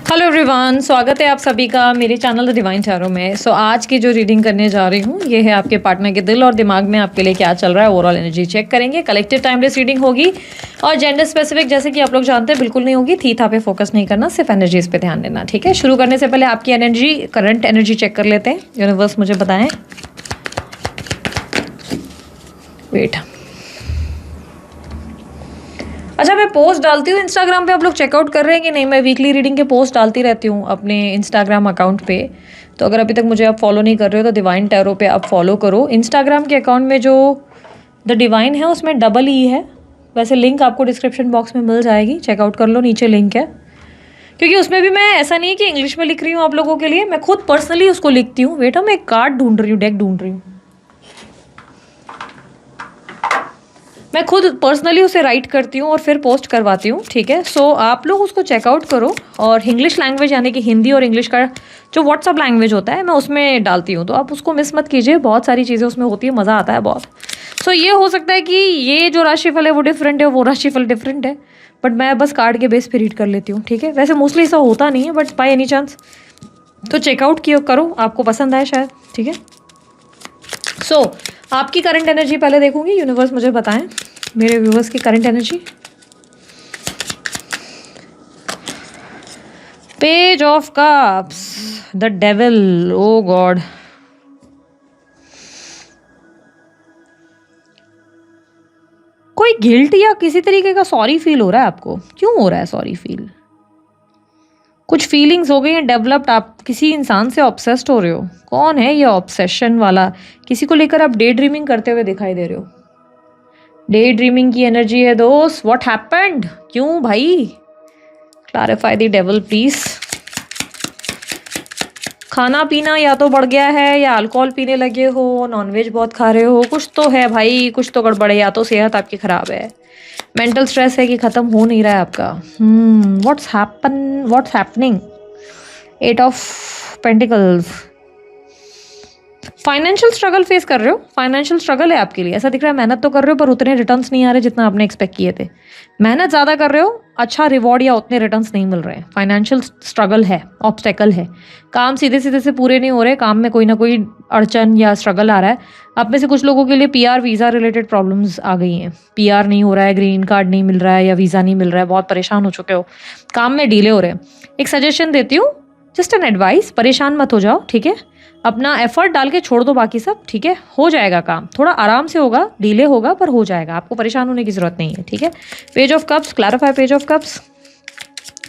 Hello everyone, स्वागत है आप सभी का मेरे चैनल द डिवाइन टैरो में। आज की जो रीडिंग करने जा रही हूँ ये है आपके पार्टनर के दिल और दिमाग में आपके लिए क्या चल रहा है। ओवरऑल एनर्जी चेक करेंगे। कलेक्टिव टाइमलेस रीडिंग होगी और जेंडर स्पेसिफिक जैसे कि आप लोग जानते हैं बिल्कुल नहीं होगी। थी था पे फोकस नहीं करना, सिर्फ एनर्जीज पे ध्यान देना, ठीक है। शुरू करने से पहले आपकी एनर्जी, करंट एनर्जी चेक कर लेते हैं। यूनिवर्स मुझे बताएं। वेट, अच्छा मैं पोस्ट डालती हूँ इंस्टाग्राम पे, आप लोग चेकआउट कर रहे हैं कि नहीं? मैं वीकली रीडिंग के पोस्ट डालती रहती हूँ अपने इंस्टाग्राम अकाउंट पे। तो अगर अभी तक मुझे आप फॉलो नहीं कर रहे हो तो डिवाइन टैरो पे आप फॉलो करो। इंस्टाग्राम के अकाउंट में जो द डिवाइन है उसमें डबल ई है। वैसे लिंक आपको डिस्क्रिप्शन बॉक्स में मिल जाएगी, चेकआउट कर लो, नीचे लिंक है। क्योंकि उसमें भी मैं ऐसा नहीं है कि इंग्लिश में लिख रही हूँ आप लोगों के लिए, मैं खुद पर्सनली उसको लिखती हूँ। वेट, मैं एक कार्ड ढूंढ रही हूँ, डेक ढूंढ रही हूँ, मैं खुद पर्सनली उसे राइट करती हूँ और फिर पोस्ट करवाती हूँ, ठीक है। आप लोग उसको चेकआउट करो। और इंग्लिश लैंग्वेज यानी कि हिंदी और इंग्लिश का जो व्हाट्सअप लैंग्वेज होता है मैं उसमें डालती हूँ, तो आप उसको मिस मत कीजिए। बहुत सारी चीज़ें उसमें होती है, मज़ा आता है बहुत। ये हो सकता है कि ये जो राशिफल है वो डिफरेंट है, वो राशिफल डिफरेंट है, बट मैं बस कार्ड के बेस पे रीड कर लेती हूँ, ठीक है। वैसे मोस्टली ऐसा होता नहीं है, बट बाय एनी चांस तो चेकआउट किया करो, आपको पसंद आए शायद, ठीक है। आपकी करंट एनर्जी पहले देखूंगी। यूनिवर्स मुझे बताएं मेरे व्यूवर्स की current energy. Page of cups, the devil, O god. कोई गिल्ट या किसी तरीके का सॉरी फील हो रहा है आपको। क्यों हो रहा है सॉरी फील? कुछ फीलिंग्स हो गई हैं डेवलप्ड, आप किसी इंसान से ऑब्सेस्ड हो रहे हो। कौन है ये ऑब्सेशन वाला? किसी को लेकर आप डे ड्रीमिंग करते हुए दिखाई दे रहे हो। डे ड्रीमिंग की एनर्जी है दोस्त। What happened? क्यों भाई? Clarify the devil please. खाना पीना या तो बढ़ गया है या अल्कोहल पीने लगे हो, नॉनवेज बहुत खा रहे हो, कुछ तो है भाई, कुछ तो गड़बड़ है। या तो सेहत आपकी खराब है, मेंटल स्ट्रेस है कि खत्म हो नहीं रहा है आपका। What's happening? 8 of pentacles. Financial struggle face कर रहे हो। फाइनेंशियल स्ट्रगल है आपके लिए, ऐसा दिख रहा है। मेहनत तो कर रहे हो पर उतने रिटर्न्स नहीं आ रहे जितना आपने एक्सपेक्ट किए थे। मेहनत ज़्यादा कर रहे हो, अच्छा रिवॉर्ड या उतने रिटर्न्स नहीं मिल रहे हैं। फाइनेंशियल स्ट्रगल है, ऑब्स्टेकल है। काम सीधे सीधे से पूरे नहीं हो रहे, काम में कोई ना कोई अड़चन या स्ट्रगल आ रहा है। आप में से कुछ लोगों के लिए पीआर वीज़ा रिलेटेड प्रॉब्लम्स आ गई हैं। पीआर नहीं हो रहा है, ग्रीन कार्ड नहीं मिल रहा है या वीज़ा नहीं मिल रहा है, बहुत परेशान हो चुके हो, काम में डीले हो रहे हैं। एक सजेशन देती हूँ, जस्ट एन एडवाइस, परेशान मत हो जाओ, ठीक है। अपना एफर्ट डाल के छोड़ दो बाकी सब, ठीक है। हो जाएगा काम, थोड़ा आराम से होगा, डिले होगा पर हो जाएगा। आपको परेशान होने की जरूरत नहीं है, ठीक है। Page of cups, clarify page of cups.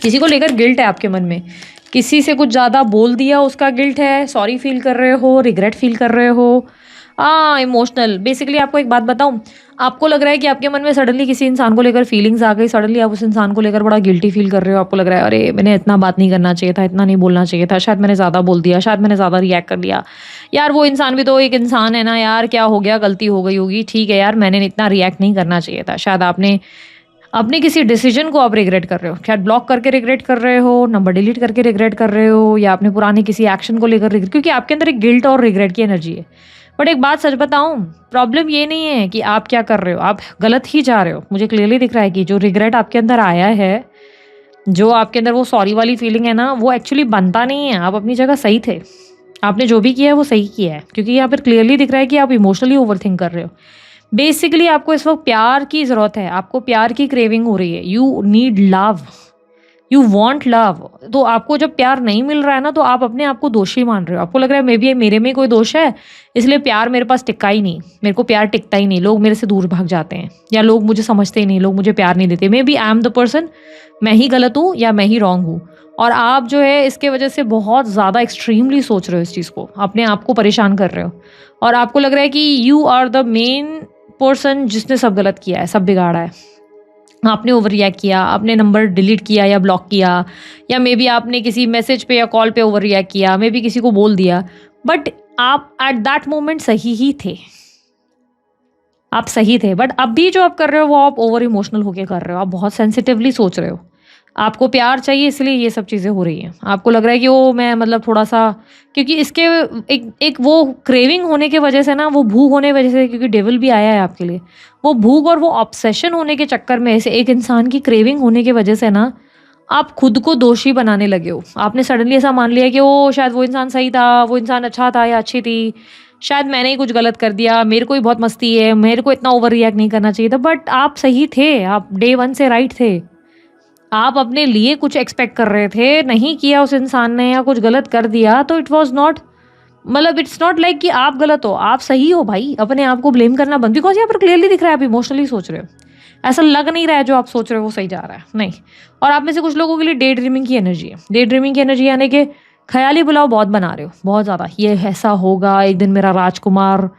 किसी को लेकर गिल्ट है आपके मन में, किसी से कुछ ज़्यादा बोल दिया उसका गिल्ट है, सॉरी फील कर रहे हो, रिग्रेट फील कर रहे हो। इमोशनल। बेसिकली आपको एक बात बताऊं, आपको लग रहा है कि आपके मन में सडनली किसी इंसान को लेकर फीलिंग्स आ गई, सडनली आप उस इंसान को लेकर बड़ा गिल्टी फील कर रहे हो। आपको लग रहा है अरे मैंने इतना बात नहीं करना चाहिए था, इतना नहीं बोलना चाहिए था, शायद मैंने ज़्यादा बोल दिया, शायद मैंने ज़्यादा रिएक्ट कर लिया। यार वो इंसान भी तो एक इंसान है ना यार, क्या हो गया, गलती हो गई होगी, ठीक है यार, मैंने इतना रिएक्ट नहीं करना चाहिए था। शायद आपने अपने किसी डिसीजन को आप रिग्रेट कर रहे हो, शायद ब्लॉक करके रिग्रेट कर रहे हो, नंबर डिलीट करके रिग्रेट कर रहे हो, या आपने पुराने किसी एक्शन को लेकर रिग्रेट, क्योंकि आपके अंदर एक गिल्ट और रिग्रेट की एनर्जी है। बट एक बात सच बताऊं, प्रॉब्लम ये नहीं है कि आप क्या कर रहे हो, आप गलत ही जा रहे हो। मुझे क्लियरली दिख रहा है कि जो रिग्रेट आपके अंदर आया है, जो आपके अंदर वो सॉरी वाली फीलिंग है ना, वो एक्चुअली बनता नहीं है। आप अपनी जगह सही थे, आपने जो भी किया है वो सही किया है। क्योंकि यहाँ पर क्लियरली दिख रहा है कि आप इमोशनली ओवरथिंक कर रहे हो। बेसिकली आपको इस वक्त प्यार की ज़रूरत है, आपको प्यार की क्रेविंग हो रही है। You need love, you want love. तो आपको जब प्यार नहीं मिल रहा है ना, तो आप अपने आप को दोषी मान रहे हो। आपको लग रहा है मे बी मेरे में कोई दोष है, इसलिए प्यार मेरे पास टिका ही नहीं, मेरे को प्यार टिकता ही नहीं, लोग मेरे से दूर भाग जाते हैं, या लोग मुझे समझते ही नहीं, लोग मुझे प्यार नहीं देते। Maybe I am the person, मैं ही गलत हूँ या मैं ही रॉन्ग हूँ। और आप जो है इसके वजह से बहुत ज़्यादा एक्सट्रीमली सोच रहे हो इस चीज़ को, अपने आप को परेशान कर रहे हो। और आपको लग रहा है कि you are the main person जिसने सब गलत किया है, सब बिगाड़ा है। आपने ओवर रिएक्ट किया, आपने नंबर डिलीट किया या ब्लॉक किया, या मे बी आपने किसी मैसेज पे या कॉल पे ओवर रिएक्ट किया, मे बी किसी को बोल दिया। बट आप एट दैट मोमेंट सही ही थे, आप सही थे। बट अभी जो आप कर रहे हो वो आप ओवर इमोशनल होके कर रहे हो, आप बहुत सेंसिटिवली सोच रहे हो। आपको प्यार चाहिए इसलिए ये सब चीज़ें हो रही हैं। आपको लग रहा है कि वो मैं मतलब थोड़ा सा, क्योंकि इसके एक वो क्रेविंग होने की वजह से ना, वो भूख होने की वजह से, क्योंकि डेविल भी आया है आपके लिए, वो भूख और वो ऑब्सेशन होने के चक्कर में, ऐसे एक इंसान की क्रेविंग होने की वजह से ना आप खुद को दोषी बनाने लगे हो। आपने सडनली ऐसा मान लिया कि ओ शायद वो इंसान सही था, वो इंसान अच्छा था या अच्छी थी, शायद मैंने ही कुछ गलत कर दिया, मेरे को ही बहुत मस्ती है, मेरे को इतना ओवर रिएक्ट नहीं करना चाहिए था। बट आप सही थे, आप डे वन से राइट थे। आप अपने लिए कुछ एक्सपेक्ट कर रहे थे, नहीं किया उस इंसान ने या कुछ गलत कर दिया तो इट वॉज नॉट, मतलब इट्स नॉट लाइक कि आप गलत हो, आप सही हो भाई। अपने आप को ब्लेम करना बंद, बिकॉज यहाँ पर क्लियरली दिख रहा है आप इमोशनली सोच रहे हो। ऐसा लग नहीं रहा है जो आप सोच रहे हो वो सही जा रहा है, नहीं। और आप में से कुछ लोगों के लिए डे ड्रीमिंग की एनर्जी है। डे ड्रीमिंग की एनर्जी यानी कि ख्याली पुलाव बहुत बना रहे हो, बहुत ज़्यादा। ये ऐसा होगा, एक दिन मेरा राजकुमार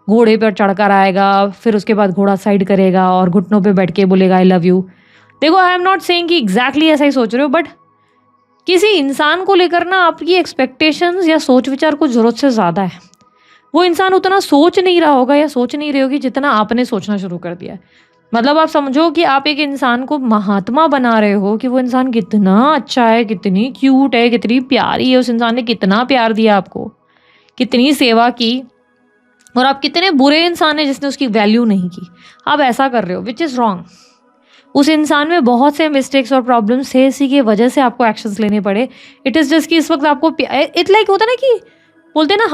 घोड़े पर चढ़कर आएगा, फिर उसके बाद घोड़ा साइड करेगा और घुटनों पे बैठ के बोलेगा आई लव यू। देखो, आई एम नॉट सेइंग कि एग्जैक्टली ऐसा ही सोच रहे हो, बट किसी इंसान को लेकर ना आपकी एक्सपेक्टेशंस या सोच विचार कुछ ज़रूरत से ज़्यादा है। वो इंसान उतना सोच नहीं रहा होगा या सोच नहीं रही होगी जितना आपने सोचना शुरू कर दिया है। मतलब आप समझो कि आप एक इंसान को महात्मा बना रहे हो कि वो इंसान कितना अच्छा है, कितनी क्यूट है, कितनी प्यारी है, उस इंसान ने कितना प्यार दिया आपको, कितनी सेवा की, और आप कितने बुरे इंसान हैं जिसने उसकी वैल्यू नहीं की। आप ऐसा कर रहे हो, विच इज़ रॉन्ग। उस इंसान में बहुत से मिस्टेक्स और प्रॉब्लम्स थे, इसी की वजह से आपको एक्शंस लेने पड़े। इट इज़ जस्ट कि इस वक्त आपको इट लाइक होता ना कि बोलते हैं ना,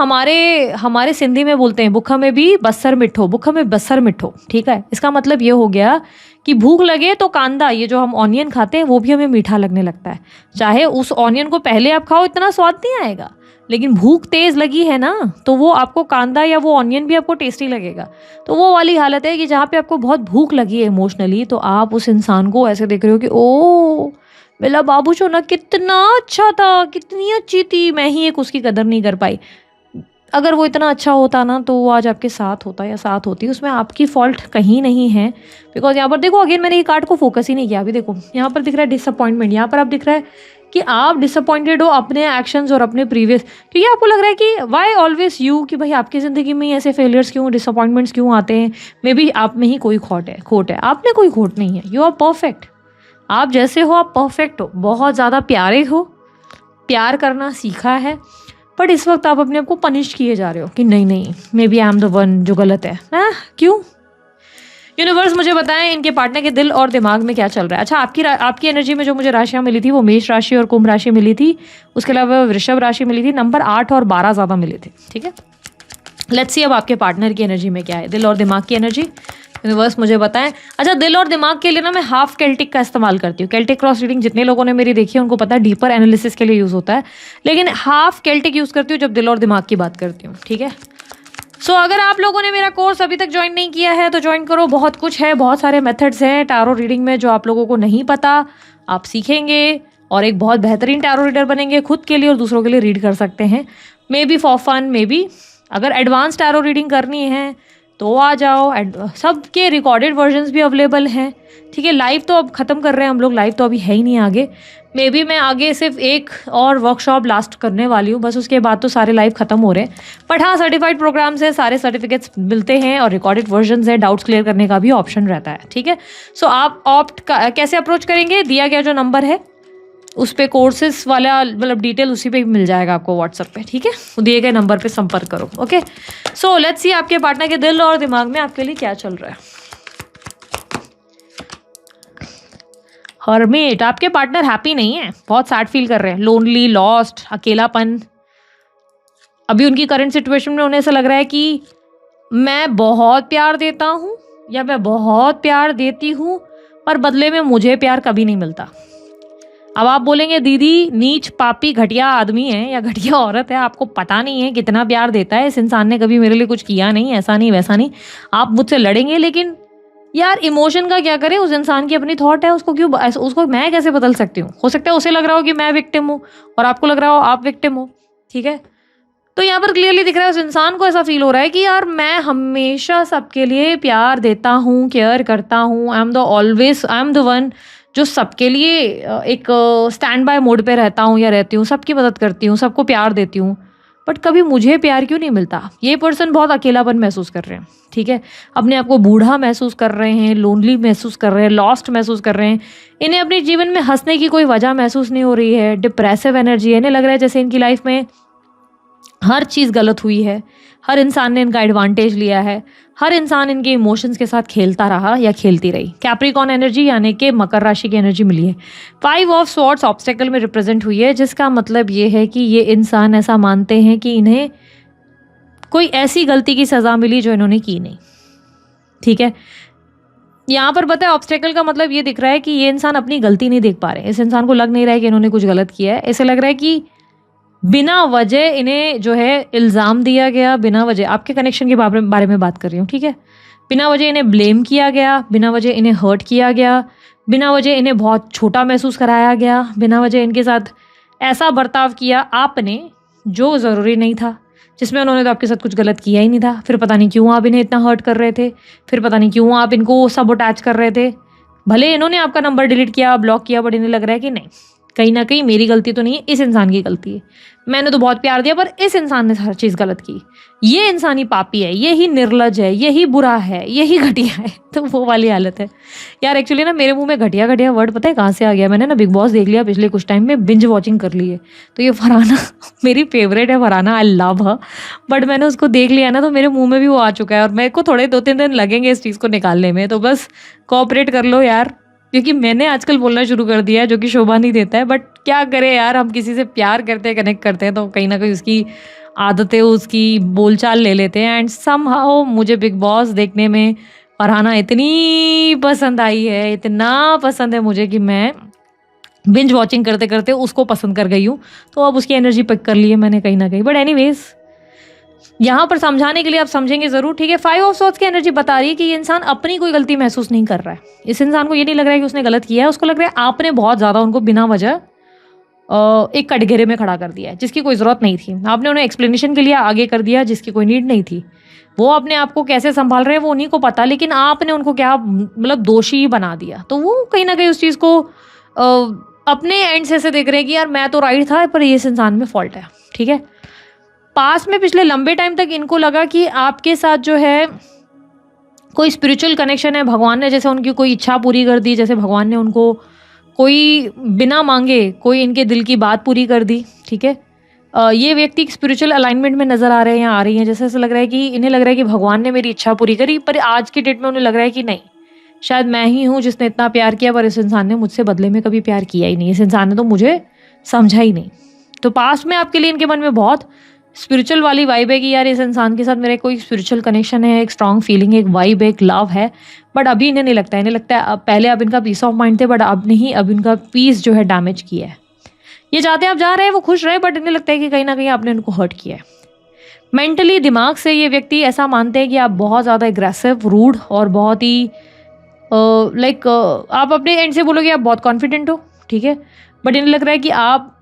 हमारे सिंधी में बोलते हैं बुखा में भी बस्सर मिठो, बुखा में बस्सर मिठो। ठीक है, इसका मतलब ये हो गया कि भूख लगे तो कांदा, ये जो हम ऑनियन खाते हैं वो भी हमें मीठा लगने लगता है। चाहे उस ऑनियन को पहले आप खाओ इतना स्वाद नहीं आएगा, लेकिन भूख तेज़ लगी है ना तो वो आपको कांदा या वो ऑनियन भी आपको टेस्टी लगेगा। तो वो वाली हालत है कि जहाँ पे आपको बहुत भूख लगी है इमोशनली, तो आप उस इंसान को ऐसे देख रहे हो कि ओ मेरा बाबू सोना कितना अच्छा था, कितनी अच्छी थी, मैं ही एक उसकी कदर नहीं कर पाई। अगर वो इतना अच्छा होता ना तो वो आज आपके साथ होता या साथ होती, उसमें आपकी फॉल्ट कहीं नहीं है। बिकॉज यहाँ पर देखो, अगेन मैंने ये कार्ड को फोकस ही नहीं किया। अभी देखो यहाँ पर दिख रहा है डिसअपॉइंटमेंट, यहाँ पर आप दिख रहा है कि आप डिसअपॉइंटेड हो अपने एक्शंस और अपने प्रीवियस, क्योंकि आपको लग रहा है कि वाई ऑलवेज यू, कि भाई आपकी ज़िंदगी में ऐसे फेलियर्स क्यों, डिसअपॉइंटमेंट्स क्यों आते हैं। मे बी आप में ही कोई खोट है। आप में कोई खोट नहीं है, यू आर परफेक्ट। आप जैसे हो आप परफेक्ट हो, बहुत ज़्यादा प्यारे हो, प्यार करना सीखा है। बट इस वक्त आप अपने आप को पनिश किए जा रहे हो कि नहीं maybe I am the one जो गलत है। क्यों? यूनिवर्स मुझे बताएं इनके पार्टनर के दिल और दिमाग में क्या चल रहा है। अच्छा, आपकी एनर्जी में जो मुझे राशियाँ मिली थी वो मेष राशि और कुंभ राशि मिली थी, उसके अलावा वृषभ राशि मिली थी, नंबर 8 और 12 ज़्यादा मिले थे। ठीक है, लेट्स सी अब आपके पार्टनर की एनर्जी में क्या है, दिल और दिमाग की एनर्जी। यूनिवर्स मुझे बताएं। अच्छा, दिल और दिमाग के लिए ना मैं हाफ केल्टिक का इस्तेमाल करती हूँ। केल्टिक क्रॉस रीडिंग जितने लोगों ने मेरी देखी है उनको पता है, डीपर एनालिसिस के लिए यूज़ होता है, लेकिन हाफ केल्टिक यूज़ करती हूँ जब दिल और दिमाग की बात करती हूँ। ठीक है, सो अगर आप लोगों ने मेरा कोर्स अभी तक ज्वाइन नहीं किया है तो ज्वाइन करो। बहुत कुछ है, बहुत सारे मेथड्स हैं टैरो रीडिंग में जो आप लोगों को नहीं पता, आप सीखेंगे और एक बहुत बेहतरीन टैरो रीडर बनेंगे, खुद के लिए और दूसरों के लिए रीड कर सकते हैं। Maybe for fun, maybe अगर एडवांस टैरो रीडिंग करनी है तो आ जाओ। सबके रिकॉर्डेड वर्जन्स भी अवेलेबल हैं। ठीक है, लाइव तो अब ख़त्म कर रहे हैं हम लोग, लाइव तो अभी है ही नहीं आगे। मे बी मैं आगे सिर्फ एक और वर्कशॉप लास्ट करने वाली हूँ, बस उसके बाद तो सारे लाइव ख़त्म हो रहे हैं। बट हाँ, सर्टिफाइड प्रोग्राम्स है, सारे सर्टिफिकेट्स मिलते हैं और रिकॉर्डेड वर्जन्स है, डाउट्स क्लियर करने का भी ऑप्शन रहता है। ठीक है, सो आप कैसे अप्रोच करेंगे, दिया गया जो नंबर है उस पे कोर्सेज वाला मतलब डिटेल उसी पे मिल जाएगा आपको व्हाट्सएप पे। ठीक है, दिए गए नंबर पे संपर्क करो। ओके, सो लेट्स सी आपके पार्टनर के दिल और दिमाग में आपके लिए क्या चल रहा है। हर्मिट, आपके पार्टनर हैप्पी नहीं है, बहुत सैड फील कर रहे हैं, लोनली, लॉस्ट, अकेलापन। अभी उनकी करंट सिचुएशन में उन्हें ऐसा लग रहा है कि मैं बहुत प्यार देता हूँ या मैं बहुत प्यार देती हूँ पर बदले में मुझे प्यार कभी नहीं मिलता। अब आप बोलेंगे दीदी नीच पापी घटिया आदमी है या घटिया औरत है, आपको पता नहीं है कितना प्यार देता है इस इंसान ने, कभी मेरे लिए कुछ किया नहीं, ऐसा नहीं वैसा नहीं। आप मुझसे लड़ेंगे, लेकिन यार इमोशन का क्या करें, उस इंसान की अपनी थॉट है, उसको मैं कैसे बदल सकती हूँ। हो सकता है उसे लग रहा हो कि मैं विक्टिम हूँ और आपको लग रहा हो आप विक्टिम हो। ठीक है, तो यहाँ पर क्लियरली दिख रहा है उस इंसान को ऐसा फील हो रहा है कि यार मैं हमेशा सबके लिए प्यार देता हूँ, केयर करता हूँ, आई एम द वन जो सबके लिए एक स्टैंड बाय मोड पे रहता हूँ या रहती हूँ, सबकी मदद करती हूँ, सबको प्यार देती हूँ, बट कभी मुझे प्यार क्यों नहीं मिलता। ये पर्सन बहुत अकेलापन महसूस कर रहे हैं। ठीक है, अपने आप को बूढ़ा महसूस कर रहे हैं, लोनली महसूस कर रहे हैं, लॉस्ट महसूस कर रहे हैं। इन्हें अपने जीवन में हंसने की कोई वजह महसूस नहीं हो रही है, डिप्रेसिव एनर्जी है। इन्हें लग रहा है जैसे इनकी लाइफ में हर चीज़ गलत हुई है, हर इंसान ने इनका एडवांटेज लिया है, हर इंसान इनके इमोशंस के साथ खेलता रहा या खेलती रही। कैप्रिकॉर्न एनर्जी यानी कि मकर राशि की एनर्जी मिली है। 5 ऑफ स्वॉर्ड्स ऑब्स्टेकल में रिप्रेजेंट हुई है, जिसका मतलब ये है कि ये इंसान ऐसा मानते हैं कि इन्हें कोई ऐसी गलती की सज़ा मिली जो इन्होंने की नहीं। ठीक है, यहाँ पर पता है ऑब्स्टेकल का मतलब ये दिख रहा है कि ये इंसान अपनी गलती नहीं देख पा रहे। इस इंसान को लग नहीं रहा है कि इन्होंने कुछ गलत किया है। ऐसे लग रहा है कि बिना वजह इन्हें जो है इल्ज़ाम दिया गया, बिना वजह, आपके कनेक्शन के बारे में बात कर रही हूँ, ठीक है, बिना वजह इन्हें ब्लेम किया गया, बिना वजह इन्हें हर्ट किया गया, बिना वजह इन्हें बहुत छोटा महसूस कराया गया, बिना वजह इनके साथ ऐसा बर्ताव किया आपने जो ज़रूरी नहीं था, जिसमें उन्होंने तो आपके साथ कुछ गलत किया ही नहीं था। फिर पता नहीं क्यों आप इन्हें इतना हर्ट कर रहे थे, फिर पता नहीं क्यों आप इनको सबअटैच कर रहे थे। भले इन्होंने आपका नंबर डिलीट किया, ब्लॉक किया, बट इन्हें लग रहा है कि नहीं, कहीं ना कहीं मेरी गलती तो नहीं है, इस इंसान की गलती है। मैंने तो बहुत प्यार दिया पर इस इंसान ने हर चीज़ गलत की। ये इंसानी पापी है, यही निर्लज है, यही बुरा है, यही घटिया है। तो वो वाली हालत है यार। एक्चुअली ना मेरे मुंह में घटिया घटिया वर्ड पता है कहाँ से आ गया। मैंने ना बिग बॉस देख लिया पिछले कुछ टाइम में, बिंज वॉचिंग कर ली है। तो ये फरहाना मेरी फेवरेट है, Farhana, I love her. But मैंने उसको देख लिया ना तो मेरे मुँह में भी वो आ चुका है और मेरे को थोड़े 2-3 दिन लगेंगे इस चीज़ को निकालने में। तो बस कोऑपरेट कर लो यार, क्योंकि मैंने आजकल बोलना शुरू कर दिया है जो कि शोभा नहीं देता है। बट क्या करें यार, हम किसी से प्यार करते हैं, कनेक्ट करते हैं तो कहीं ना कहीं उसकी आदतें, उसकी बोलचाल ले लेते हैं। एंड समहाउ मुझे बिग बॉस देखने में फरहाना इतनी पसंद आई है, इतना पसंद है मुझे कि मैं बिंज वॉचिंग करते करते उसको पसंद कर गई हूँ। तो अब उसकी एनर्जी पिक कर ली है मैंने कहीं ना कहीं। बट एनीवेज, यहाँ पर समझाने के लिए आप समझेंगे ज़रूर, ठीक है। 5 ऑफ स्वॉर्ड्स की एनर्जी बता रही है कि ये इंसान अपनी कोई गलती महसूस नहीं कर रहा है। इस इंसान को ये नहीं लग रहा है कि उसने गलत किया है, उसको लग रहा है आपने बहुत ज़्यादा उनको बिना वजह एक कटघरे में खड़ा कर दिया है जिसकी कोई ज़रूरत नहीं थी। आपने उन्हें एक्सप्लेनेशन के लिए आगे कर दिया जिसकी कोई नीड नहीं थी। वो अपने आप को कैसे संभाल रहे हैं वो उन्हीं को पता, लेकिन आपने उनको क्या मतलब दोषी बना दिया। तो वो कहीं ना कहीं उस चीज़ को अपने एंड से ऐसे देख रहे हैं कि यार मैं तो राइट था पर ये इस इंसान में फॉल्ट है, ठीक है। पास में पिछले लंबे टाइम तक इनको लगा कि आपके साथ जो है कोई स्पिरिचुअल कनेक्शन है, भगवान ने जैसे उनकी कोई इच्छा पूरी कर दी, जैसे भगवान ने उनको कोई बिना मांगे कोई इनके दिल की बात पूरी कर दी, ठीक है। ये व्यक्ति स्पिरिचुअल अलाइनमेंट में नज़र आ रहे हैं या आ रही हैं, जैसे ऐसा लग रहा है कि इन्हें लग रहा है कि भगवान ने मेरी इच्छा पूरी करी। पर आज की डेट में उन्हें लग रहा है कि नहीं, शायद मैं ही हूँ जिसने इतना प्यार किया पर इस इंसान ने मुझसे बदले में कभी प्यार किया ही नहीं, इस इंसान ने तो मुझे समझा ही नहीं। तो पास्ट में आपके लिए इनके मन में बहुत स्पिरिचुअल वाली वाइब है कि यार इस इंसान के साथ मेरा कोई स्पिरिचुअल कनेक्शन है, एक स्ट्रॉन्ग फीलिंग, एक वाइब, एक लव है। बट अभी इन्हें नहीं लगता है, इन्हें लगता है अब, पहले अब इनका पीस ऑफ माइंड थे बट अब नहीं, अब इनका पीस जो है डैमेज किया है। ये चाहते हैं आप जा रहे हैं, वो खुश रहे, बट इन्हें लगता है कि कहीं ना कहीं आपने उनको हर्ट किया है। मेंटली, दिमाग से ये व्यक्ति ऐसा मानते हैं कि आप बहुत ज़्यादा एग्रेसिव, रूड और बहुत ही लाइक आप अपने एंड से बोलोगे आप बहुत कॉन्फिडेंट हो, ठीक है। बट इन्हें लग रहा है कि आप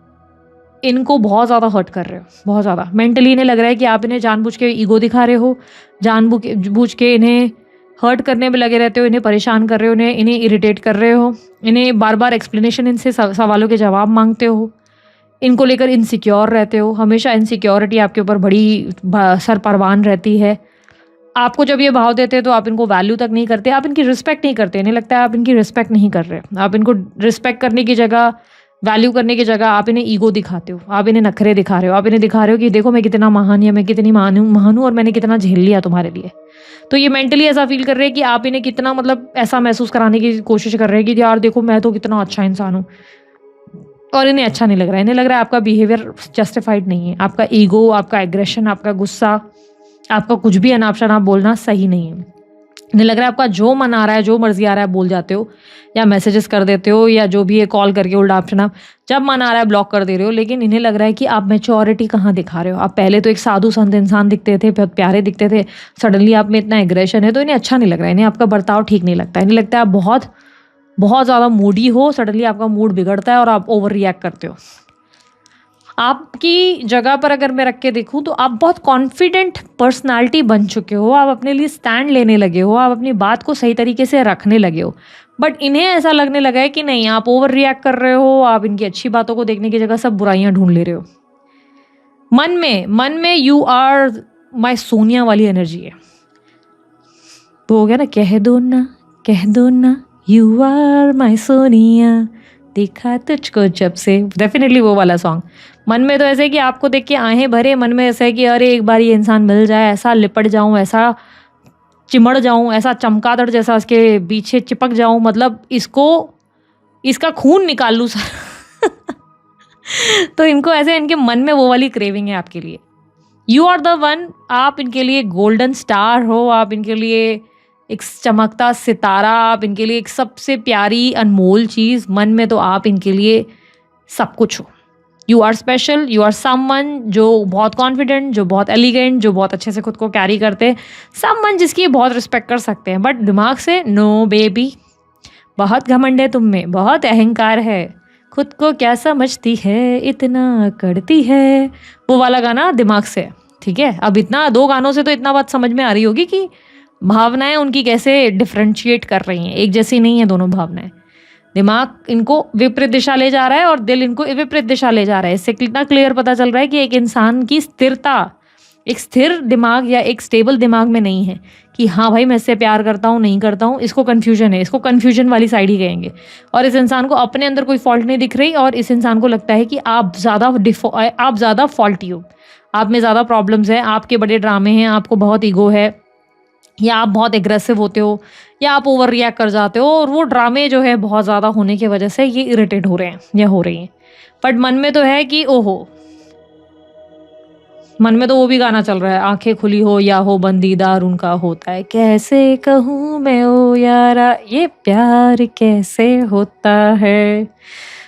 इनको बहुत ज़्यादा हर्ट कर रहे हो, बहुत ज़्यादा। मेंटली इन्हें लग रहा है कि आप इन्हें जानबूझ के ईगो दिखा रहे हो, जानबूझ के इन्हें हर्ट करने में लगे रहते हो, इन्हें परेशान कर रहे हो, इन्हें इरिटेट कर रहे हो, इन्हें बार बार एक्सप्लेनेशन, इनसे सवालों के जवाब मांगते हो, इनको लेकर इनसिक्योर रहते हो। हमेशा इनसिक्योरिटी आपके ऊपर बड़ी सर परवान रहती है। आपको जब ये भाव देते हैं तो आप इनको वैल्यू तक नहीं करते, आप इनकी रिस्पेक्ट नहीं करते। इन्हें लगता है आप इनकी रिस्पेक्ट नहीं कर रहे। आप इनको रिस्पेक्ट करने की जगह, वैल्यू करने की जगह आप इन्हें ईगो दिखाते हो, आप इन्हें नखरे दिखा रहे हो, आप इन्हें दिखा रहे हो कि देखो मैं कितना महान या मैं कितनी महान हूँ और मैंने कितना झेल लिया तुम्हारे लिए। तो ये मेंटली ऐसा फील कर रहे हैं कि आप इन्हें कितना मतलब ऐसा महसूस कराने की कोशिश कर रहे हैं कि यार देखो मैं तो कितना अच्छा इंसान हूँ, और इन्हें अच्छा नहीं लग रहा है। इन्हें लग रहा है आपका बिहेवियर जस्टिफाइड नहीं है, आपका ईगो, आपका एग्रेशन, आपका गुस्सा, आपका कुछ भी अनाप शनाप बोलना सही नहीं है। इन्हें लग रहा है आपका जो मन आ रहा है, जो मर्जी आ रहा है बोल जाते हो, या मैसेजेस कर देते हो, या जो भी है कॉल करके उल्टा शनाप, जब मन आ रहा है ब्लॉक कर दे रहे हो। लेकिन इन्हें लग रहा है कि आप मैच्योरिटी कहाँ दिखा रहे हो। आप पहले तो एक साधु संत इंसान दिखते थे, बहुत प्यारे दिखते थे, सडनली आप में इतना एग्रेशन है। तो इन्हें अच्छा नहीं लग रहा है, इन्हें आपका बर्ताव ठीक नहीं लगता। इन्हें लगता है आप बहुत बहुत ज़्यादा मूडी हो, सडनली आपका मूड बिगड़ता है और आप ओवर रिएक्ट करते हो। आपकी जगह पर अगर मैं रख के देखूं तो आप बहुत कॉन्फिडेंट पर्सनालिटी बन चुके हो, आप अपने लिए स्टैंड लेने लगे हो, आप अपनी बात को सही तरीके से रखने लगे हो। बट इन्हें ऐसा लगने लगा है कि नहीं, आप ओवर रिएक्ट कर रहे हो, आप इनकी अच्छी बातों को देखने की जगह सब बुराइयां ढूंढ ले रहे हो। मन में यू आर माई सोनिया वाली एनर्जी है। तो हो गया ना, कह दो ना यू आर माई सोनिया, देखा तुझको जब से, डेफिनेटली वो वाला सॉन्ग। मन में तो ऐसे है कि आपको देख के आहें भरे, मन में ऐसा है कि अरे एक बार ये इंसान मिल जाए, ऐसा लिपट जाऊं, ऐसा चिमड़ जाऊं, ऐसा चमगादड़ जैसा इसके पीछे चिपक जाऊं, मतलब इसका खून निकाल लूं सर। तो इनको ऐसे, इनके मन में वो वाली क्रेविंग है आपके लिए। यू आर द वन, आप इनके लिए गोल्डन स्टार हो, आप इनके लिए एक चमकता सितारा, आप इनके लिए एक सबसे प्यारी अनमोल चीज़, मन में तो आप इनके लिए सब कुछ हो। You are special, you are someone जो बहुत कॉन्फिडेंट, जो बहुत एलिगेंट, जो बहुत अच्छे से खुद को कैरी करते, समवन जिसकी ये बहुत रिस्पेक्ट कर सकते हैं, बट दिमाग से नो बेबी, बहुत घमंड है तुम में, बहुत अहंकार है, खुद को क्या समझती है, इतना करती है, वो वाला गाना दिमाग से। ठीक है, अब इतना 2 गानों से तो इतना बात समझ में आ रही होगी कि भावनाएं उनकी कैसे डिफ्रेंशिएट कर रही हैं, एक जैसी नहीं है दोनों भावनाएं। दिमाग इनको विपरीत दिशा ले जा रहा है और दिल इनको विपरीत दिशा ले जा रहा है। इससे कितना क्लियर पता चल रहा है कि एक इंसान की स्थिरता एक स्थिर दिमाग या एक स्टेबल दिमाग में नहीं है कि हाँ भाई मैं इससे प्यार करता हूँ, नहीं करता हूँ, इसको कन्फ्यूजन है, इसको कन्फ्यूजन वाली साइड ही कहेंगे। और इस इंसान को अपने अंदर कोई फॉल्ट नहीं दिख रही और इस इंसान को लगता है कि आप ज़्यादा फॉल्टी हो, आप में ज़्यादा प्रॉब्लम्स हैं, आपके बड़े ड्रामे हैं, आपको बहुत ईगो है, या आप बहुत एग्रेसिव होते हो, या आप ओवर रिएक्ट कर जाते हो, और वो ड्रामे जो है बहुत ज़्यादा होने की वजह से ये इरिटेट हो रहे हैं या हो रही हैं। बट मन में तो है कि ओहो, मन में तो वो भी गाना चल रहा है, आंखें खुली हो या हो बंदीदार उनका होता है, कैसे कहूँ मैं ओ यारा ये प्यार कैसे होता है।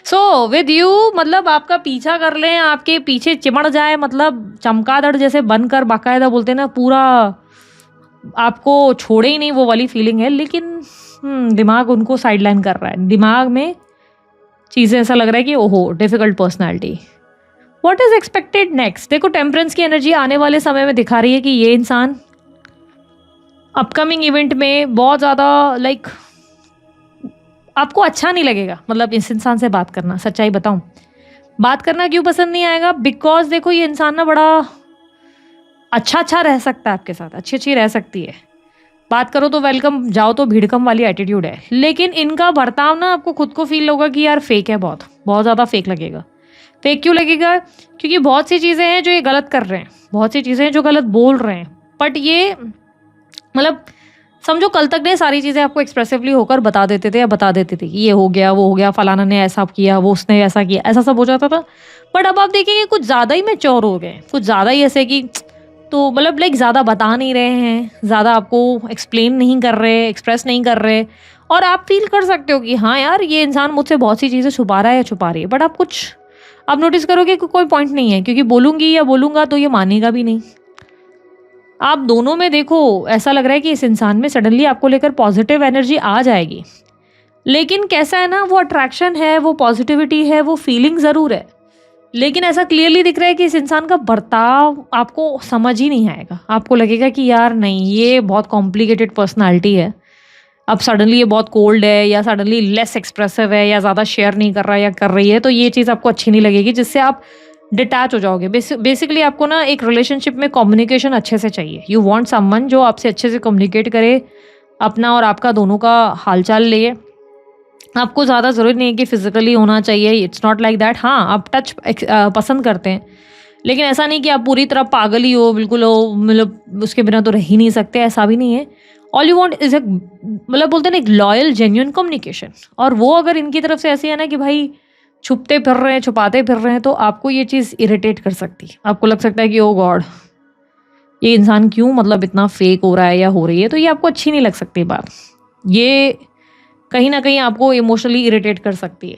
सो विद यू, मतलब आपका पीछा कर लें, आपके पीछे चिमड़ जाए, मतलब चमगादड़ जैसे बनकर, बाकायदा बोलते हैं ना, पूरा आपको छोड़े ही नहीं, वो वाली फीलिंग है। लेकिन दिमाग उनको साइडलाइन कर रहा है, दिमाग में चीज़ें ऐसा लग रहा है कि ओहो difficult personality, what is expected next. देखो टेम्परेंस की एनर्जी आने वाले समय में दिखा रही है कि ये इंसान अपकमिंग इवेंट में बहुत ज़्यादा आपको अच्छा नहीं लगेगा, मतलब इस इंसान से बात करना, सच्चाई बताऊं बात करना क्यों पसंद नहीं आएगा, बिकॉज देखो ये इंसान ना बड़ा अच्छा रह सकता है आपके साथ, अच्छी रह सकती है, बात करो तो वेलकम, जाओ तो भीड़कम वाली एटीट्यूड है। लेकिन इनका बर्ताव ना आपको खुद को फील होगा कि यार फेक है, बहुत ज़्यादा फेक लगेगा। फेक क्यों लगेगा, क्योंकि बहुत सी चीज़ें हैं जो ये गलत कर रहे हैं, बहुत सी चीज़ें हैं जो गलत बोल रहे हैं, बट ये मतलब समझो कल तक ने सारी चीज़ें आपको एक्सप्रेसिवली होकर बता देते थे, या बता देते थे कि ये हो गया, वो हो गया, फलाना ने ऐसा किया, वो उसने ऐसा किया, ऐसा सब हो जाता था। बट अब आप देखेंगे कुछ ज़्यादा ही मैच्योर हो गए, कुछ ज़्यादा ही ऐसे कि तो मतलब ज़्यादा बता नहीं रहे हैं, ज़्यादा आपको एक्सप्लेन नहीं कर रहे, एक्सप्रेस नहीं कर रहे, और आप फील कर सकते हो कि हाँ यार ये इंसान मुझसे बहुत सी चीज़ें छुपा रहा है या छुपा रही है, बट आप नोटिस करोगे कि कोई पॉइंट नहीं है, क्योंकि बोलूँगी या बोलूँगा तो ये मानेगा भी नहीं। आप दोनों में देखो ऐसा लग रहा है कि इस इंसान में सडनली आपको लेकर पॉजिटिव एनर्जी आ जाएगी, लेकिन कैसा है ना, वो अट्रैक्शन है, वो पॉजिटिविटी है, वो फीलिंग ज़रूर है, लेकिन ऐसा क्लियरली दिख रहा है कि इस इंसान का बर्ताव आपको समझ ही नहीं आएगा, आपको लगेगा कि यार नहीं ये बहुत कॉम्प्लिकेटेड पर्सनालिटी है, अब सडनली ये बहुत कोल्ड है, या सडनली लेस एक्सप्रेसिव है, या ज़्यादा शेयर नहीं कर रहा या कर रही है, तो ये चीज़ आपको अच्छी नहीं लगेगी, जिससे आप डिटैच हो जाओगे। बेसिकली आपको ना एक रिलेशनशिप में कम्युनिकेशन अच्छे से चाहिए, यू वांट समवन जो आपसे अच्छे से कम्युनिकेट करे, अपना और आपका दोनों का हालचाल ले। आपको ज़्यादा ज़रूरी नहीं है कि फिजिकली होना चाहिए, इट्स नॉट लाइक दैट। हाँ आप टच पसंद करते हैं, लेकिन ऐसा नहीं कि आप पूरी तरह पागल ही हो, बिल्कुल हो, मतलब उसके बिना तो रह ही नहीं सकते, ऐसा भी नहीं है। ऑल यू वांट इज मतलब बोलते हैं ना एक लॉयल जेन्युइन कम्युनिकेशन, और वो अगर इनकी तरफ से ऐसी है ना कि भाई छुपते फिर रहे हैं, छुपाते फिर रहे हैं, तो आपको ये चीज़ इरिटेट कर सकती है, आपको लग सकता है कि ओ गॉड ये इंसान क्यों मतलब इतना फेक हो रहा है या हो रही है, तो ये आपको अच्छी नहीं लग सकती बात, ये कहीं ना कहीं आपको इमोशनली इरिटेट कर सकती है।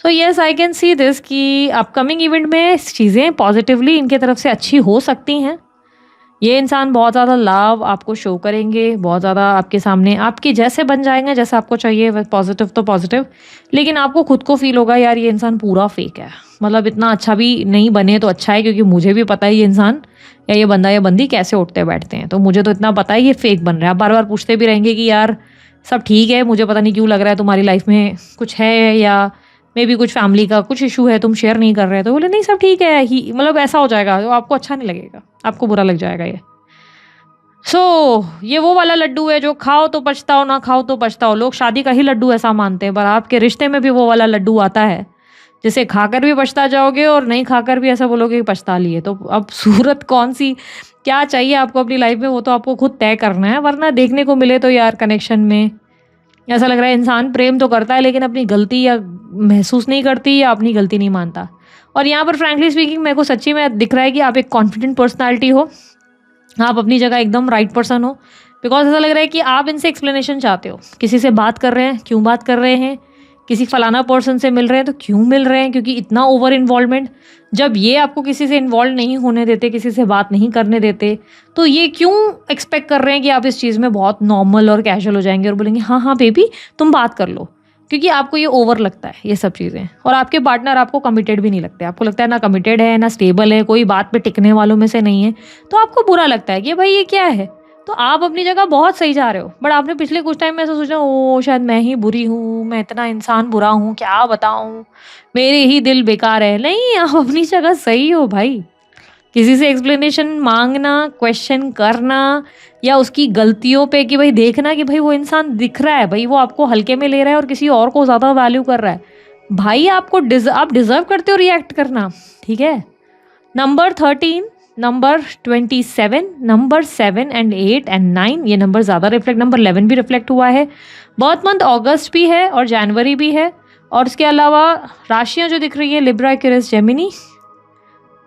So yes I can see this कि अपकमिंग इवेंट में चीज़ें पॉजिटिवली इनके तरफ से अच्छी हो सकती हैं, ये इंसान बहुत ज़्यादा लव आपको शो करेंगे, बहुत ज़्यादा आपके सामने आपके जैसे बन जाएंगे जैसा आपको चाहिए, पॉजिटिव तो पॉजिटिव, लेकिन आपको खुद को फील होगा यार ये इंसान पूरा फेक है, मतलब इतना अच्छा भी नहीं बने तो अच्छा है, क्योंकि मुझे भी पता है ये इंसान या ये बंदा या बंदी कैसे उठते बैठते हैं, तो मुझे तो इतना पता है ये फेक बन रहा है। आप बार बार पूछते भी रहेंगे कि यार सब ठीक है, मुझे पता नहीं क्यों लग रहा है तुम्हारी लाइफ में कुछ है, या मे बी कुछ फैमिली का कुछ इशू है, तुम शेयर नहीं कर रहे, तो बोले नहीं सब ठीक है ही, मतलब ऐसा हो जाएगा तो आपको अच्छा नहीं लगेगा, आपको बुरा लग जाएगा ये। ये वो वाला लड्डू है जो खाओ तो पछताओ, ना खाओ तो पछताओ। लोग शादी का ही लड्डू ऐसा मानते हैं, पर आपके रिश्ते में भी वो वाला लड्डू आता है जिसे खाकर भी पछता जाओगे और नहीं खाकर भी ऐसा बोलोगे कि पछता लिए। तो अब सूरत कौन सी, क्या चाहिए आपको अपनी लाइफ में, वो तो आपको खुद तय करना है। वरना देखने को मिले तो यार कनेक्शन में ऐसा लग रहा है इंसान प्रेम तो करता है लेकिन अपनी गलती या महसूस नहीं करती या अपनी गलती नहीं मानता। और यहाँ पर फ्रैंकली स्पीकिंग मेरे को सच्ची में दिख रहा है कि आप एक कॉन्फिडेंट पर्सनालिटी हो, आप अपनी जगह एकदम राइट पर्सन हो। बिकॉज ऐसा लग रहा है कि आप इनसे एक्सप्लेनेशन चाहते हो। किसी से बात कर रहे हैं, क्यों बात कर रहे हैं, किसी फलाना पर्सन से मिल रहे हैं तो क्यों मिल रहे हैं, क्योंकि इतना ओवर इन्वॉल्वमेंट। जब ये आपको किसी से इन्वॉल्व नहीं होने देते, किसी से बात नहीं करने देते, तो ये क्यों एक्सपेक्ट कर रहे हैं कि आप इस चीज़ में बहुत नॉर्मल और कैजुअल हो जाएंगे और बोलेंगे हाँ हाँ बेबी तुम बात कर लो। क्योंकि आपको ये ओवर लगता है ये सब चीज़ें, और आपके पार्टनर आपको कमिटेड भी नहीं लगते। आपको लगता है ना कमिटेड है ना स्टेबल है, कोई बात पे टिकने वालों में से नहीं है, तो आपको बुरा लगता है कि भाई ये क्या है। तो आप अपनी जगह बहुत सही जा रहे हो, बट आपने पिछले कुछ टाइम में ऐसा सोचा ओ शायद मैं ही बुरी हूँ, मैं इतना इंसान बुरा हूँ, क्या बताऊँ, मेरे ही दिल बेकार है। नहीं, आप अपनी जगह सही हो भाई। किसी से एक्सप्लेनेशन मांगना, क्वेश्चन करना, या उसकी गलतियों पे कि भाई देखना कि भाई वो इंसान दिख रहा है, भाई वो आपको हल्के में ले रहा है और किसी और को ज़्यादा वैल्यू कर रहा है, भाई आपको आप डिजर्व करते हो रिएक्ट करना, ठीक है। Number 13, number 27, number 7 and 8 and 9 ये नंबर ज़्यादा रिफ्लेक्ट, नंबर 11 भी रिफ्लेक्ट हुआ है। बर्थ मंथ अगस्त भी है और जनवरी भी है। और इसके अलावा राशियाँ जो दिख रही है Libra, Aquarius, Gemini,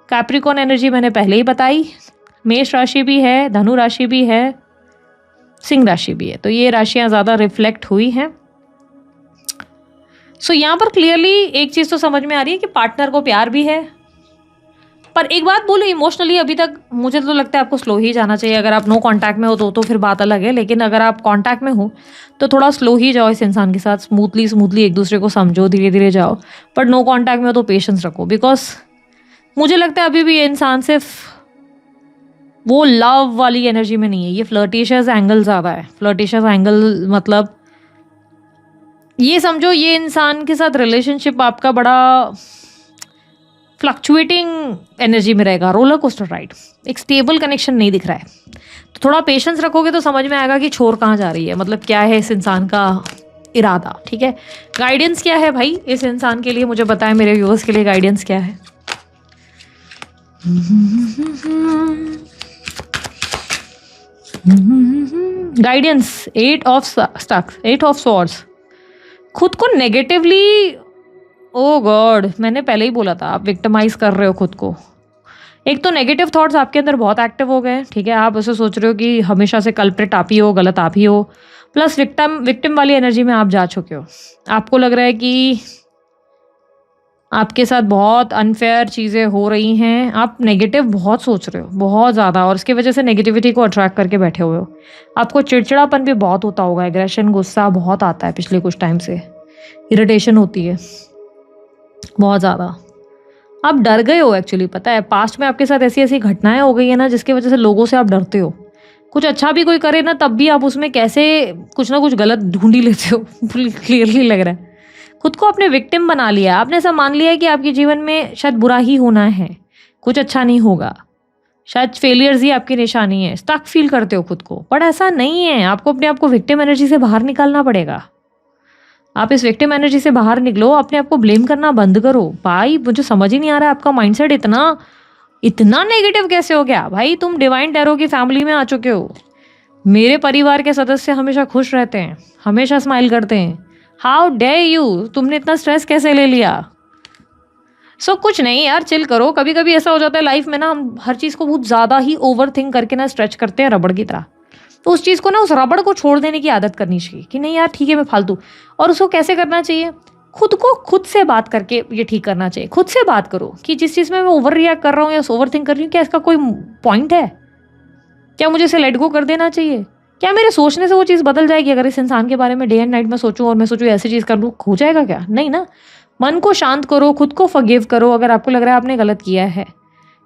Capricorn energy मैंने पहले ही बताई, मेष राशि भी है, धनु राशि भी है, सिंह राशि भी है। तो ये राशियाँ ज़्यादा रिफ्लेक्ट हुई हैं। सो यहाँ पर क्लियरली एक चीज़ तो समझ में आ रही है कि पार्टनर को प्यार भी है। पर एक बात बोलो, इमोशनली अभी तक मुझे तो लगता है आपको स्लो ही जाना चाहिए। अगर आप नो कांटेक्ट में हो तो फिर बात अलग है, लेकिन अगर आप कांटेक्ट में हो तो थोड़ा स्लो ही जाओ इस इंसान के साथ, स्मूथली एक दूसरे को समझो, धीरे धीरे जाओ। बट नो कांटेक्ट में हो तो पेशेंस रखो, बिकॉज मुझे लगता है अभी भी ये इंसान सिर्फ वो लव वाली एनर्जी में नहीं है, ये फ्लर्टिशियस एंगल ज़्यादा है। फ्लर्टिशियस एंगल मतलब ये समझो ये इंसान के साथ रिलेशनशिप आपका बड़ा फ्लक्चुएटिंग एनर्जी में रहेगा, रोलर कोस्टर राइड, एक स्टेबल कनेक्शन नहीं दिख रहा है। तो थोड़ा पेशेंस रखोगे तो समझ में आएगा कि छोर कहाँ जा रही है, मतलब क्या है इस इंसान का इरादा, ठीक है। गाइडेंस क्या है भाई इस इंसान के लिए, मुझे बताएं, मेरे व्यूअर्स के लिए गाइडेंस क्या है। Guidance 8 of sticks, 8 of swords. खुद को नेगेटिवली, ओ गॉड, मैंने पहले ही बोला था आप विक्टिमाइज कर रहे हो खुद को। एक तो नेगेटिव थॉट्स आपके अंदर बहुत एक्टिव हो गए, ठीक है। आप ऐसे सोच रहे हो कि हमेशा से कल्प्रिट आप ही हो, गलत आप ही हो, प्लस विक्टिम वाली एनर्जी में आप जा चुके हो। आपको लग रहा है कि आपके साथ बहुत अनफेयर चीज़ें हो रही हैं, आप नेगेटिव बहुत सोच रहे हो, बहुत ज़्यादा, और इसकी वजह से नेगेटिविटी को अट्रैक्ट करके बैठे हुए हो। आपको चिड़चिड़ापन भी बहुत होता होगा, एग्रेशन, गुस्सा बहुत आता है पिछले कुछ टाइम से, इरिटेशन होती है बहुत ज़्यादा। आप डर गए हो एक्चुअली, पता है पास्ट में आपके साथ ऐसी ऐसी घटनाएं हो गई है ना जिसकी वजह से लोगों से आप डरते हो। कुछ अच्छा भी कोई करे ना तब भी आप उसमें कैसे कुछ ना कुछ गलत ढूंढ ही लेते हो। क्लियरली लग रहा है खुद को आपने विक्टिम बना लिया। आपने ऐसा मान लिया है कि आपके जीवन में शायद बुरा ही होना है, कुछ अच्छा नहीं होगा, शायद फेलियर्स ही आपकी निशानी है, स्टक फील करते हो खुद को। पर ऐसा नहीं है, आपको अपने आप को विक्टिम एनर्जी से बाहर निकालना पड़ेगा। आप इस विक्टिम एनर्जी से बाहर निकलो, अपने आप को ब्लेम करना बंद करो। भाई मुझे समझ ही नहीं आ रहा है आपका माइंडसेट इतना नेगेटिव कैसे हो गया। भाई तुम डिवाइन टैरो की फैमिली में आ चुके हो। मेरे परिवार के सदस्य हमेशा खुश रहते हैं, हमेशा स्माइल करते हैं। हाउ डेयर यू, तुमने इतना स्ट्रेस कैसे ले लिया। सो कुछ नहीं यार, चिल करो। कभी कभी ऐसा हो जाता है लाइफ में ना, हम हर चीज़ को बहुत ज़्यादा ही ओवर थिंक करके ना स्ट्रेच करते हैं रबड़ की तरह। तो उस चीज़ को ना, उस रबड़ को छोड़ देने की आदत करनी चाहिए कि नहीं यार ठीक है मैं फालतू। और उसको कैसे करना चाहिए, खुद को खुद से बात करके ये ठीक करना चाहिए। खुद से बात करो कि जिस चीज़ में मैं ओवर रिएक्ट कर रहा हूँ या ओवर थिंक कर रही हूँ, क्या इसका कोई पॉइंट है, क्या मुझे इसे लेट गो कर देना चाहिए, क्या मेरे सोचने से वो चीज़ बदल जाएगी। अगर इस इंसान के बारे में डे एंड नाइट में सोचूं और मैं सोचूं ऐसी चीज़ कर लूँ, हो जाएगा क्या, नहीं ना। मन को शांत करो, खुद को फॉरगिव करो। अगर आपको लग रहा है आपने गलत किया है,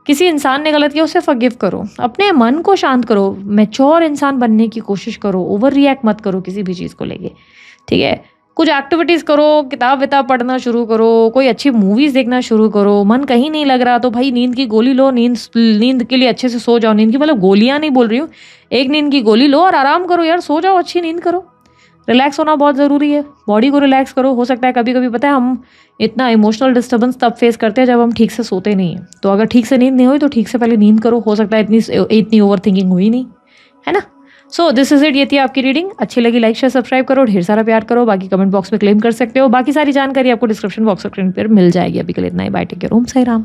किसी इंसान ने गलत किया, उसे फॉरगिव करो, अपने मन को शांत करो, मैच्योर इंसान बनने की कोशिश करो, ओवर रिएक्ट मत करो किसी भी चीज़ को लेके, ठीक है। कुछ एक्टिविटीज़ करो, किताब विताब पढ़ना शुरू करो, कोई अच्छी मूवीज़ देखना शुरू करो। मन कहीं नहीं लग रहा तो भाई नींद की गोली लो, नींद के लिए अच्छे से सो जाओ। नींद की मतलब गोलियां नहीं बोल रही हूँ, एक नींद की गोली लो और आराम करो यार, सो जाओ, अच्छी नींद करो। रिलैक्स होना बहुत ज़रूरी है, बॉडी को रिलैक्स करो। हो सकता है कभी कभी, पता है, हम इतना इमोशनल डिस्टर्बेंस तब फेस करते हैं जब हम ठीक से सोते नहीं हैं। तो अगर ठीक से नींद नहीं हुई तो ठीक से पहले नींद करो। हो सकता है इतनी ओवर थिंकिंग हुई नहीं, है ना। सो दिस इज इट, ये थी आपकी रीडिंग। अच्छी लगी लाइक शेयर सब्सक्राइब करो, ढेर सारा प्यार करो। बाकी कमेंट बॉक्स में क्लेम कर सकते हो। बाकी सारी जानकारी आपको डिस्क्रिप्शन बॉक्स स्क्रीन पर मिल जाएगी। अभी के लिए इतना ही, बाय, टेक केयर, ओम साई राम।